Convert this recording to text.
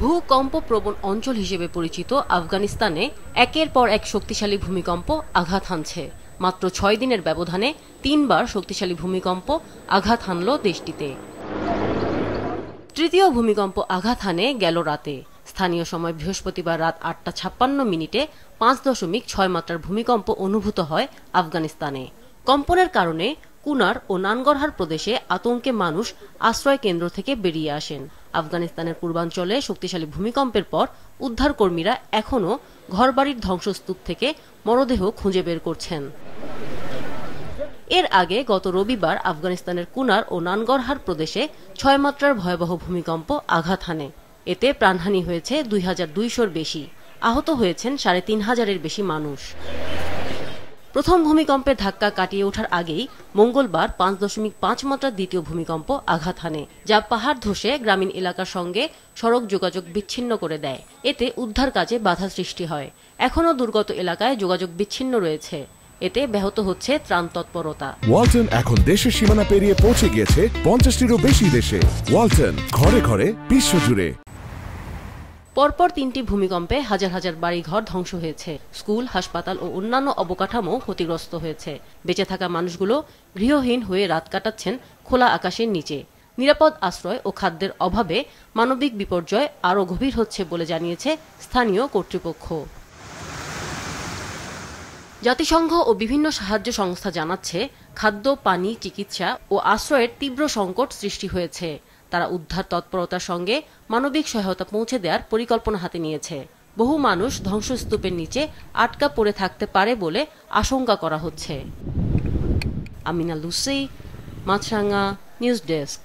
ভূকম্পপ্রবণ অঞ্চল হিসেবে পরিচিত আফগানিস্তানে একের পর এক শক্তিশালী ভূমিকম্প আঘাত হানছে। মাত্র ৬ দিনের ব্যবধানে ৩বার শক্তিশালী ভূমিকম্প আঘাত হানল দেশটিতে। তৃতীয় ভূমিকম্প আঘাত হানে গেল রাতে। স্থানীয় সময় বৃহস্পতিবার রাত ৮টা ৫৬ মিনিটে ৫.৬ মাত্রার ভূমিকম্প অনুভূত হয় আফগানিস্তানে। কম্পনের কারণে কুনার ও নানগরহার প্রদেশে আতঙ্কে মানুষ আশ্রয় কেন্দ্র থেকে বেরিয়ে আসেন। আফগানিস্তানের পূর্বাঞ্চলে শক্তিশালী ভূমিকম্পের পর উদ্ধারকর্মীরা এখনও ঘরবাড়ির ধ্বংসস্তূপ থেকে মরদেহ খুঁজে বের করছেন। এর আগে গত রবিবার আফগানিস্তানের কুনার ও নানগরহার প্রদেশে ৬ মাত্রার ভয়াবহ ভূমিকম্প আঘাত হানে। এতে প্রাণহানি হয়েছে ২,২০০-র বেশি, আহত হয়েছেন ৩,৫০০-এর বেশি মানুষ। প্রথম ভূমিকম্পের ধাক্কা কাটিয়ে ওঠার আগেই মঙ্গলবার ৫.৫ মাত্রার দ্বিতীয় ভূমিকম্প আঘাত হানে, যা পাহাড় ধসে গ্রামীণ এলাকার সঙ্গে সড়ক যোগাযোগ বিচ্ছিন্ন করে দেয়। এতে উদ্ধার কাজে বাধা সৃষ্টি হয়। এখনও দুর্গত এলাকায় যোগাযোগ বিচ্ছিন্ন রয়েছে। এতে ব্যাহত হচ্ছে ত্রাণ তৎপরতা। ওয়ালটন এখন দেশের সীমানা পেরিয়ে পৌঁছে গিয়েছে ৫০টিরও বেশি দেশে। ওয়ালটন, ঘরে ঘরে, বিশ্বজুড়ে। পরপর ৩টি ভূমিকম্পে হাজার হাজার বাড়িঘর ধ্বংস হয়েছে। স্কুল, হাসপাতাল ও অন্যান্য অবকাঠামো ক্ষতিগ্রস্ত হয়েছে। বেঁচে থাকা মানুষগুলো গৃহহীন হয়ে রাত কাটাচ্ছেন খোলা আকাশের নিচে। নিরাপদ আশ্রয় ও খাদ্যের অভাবে মানবিক বিপর্যয় আরও গভীর হচ্ছে বলে জানিয়েছে স্থানীয় কর্তৃপক্ষ। জাতিসংঘ ও বিভিন্ন সাহায্য সংস্থা জানাচ্ছে, খাদ্য, পানি, চিকিৎসা ও আশ্রয়ের তীব্র সংকট সৃষ্টি হয়েছে। তারা উদ্ধার তৎপরতার সঙ্গে মানবিক সহায়তা পৌঁছে দেওয়ার পরিকল্পনা হাতে নিয়েছে। বহু মানুষ ধ্বংসস্তূপের নিচে আটকা পড়ে থাকতে পারে বলে আশঙ্কা করা হচ্ছে। আমিনা লুসি, মাছরাঙা নিউজ ডেস্ক।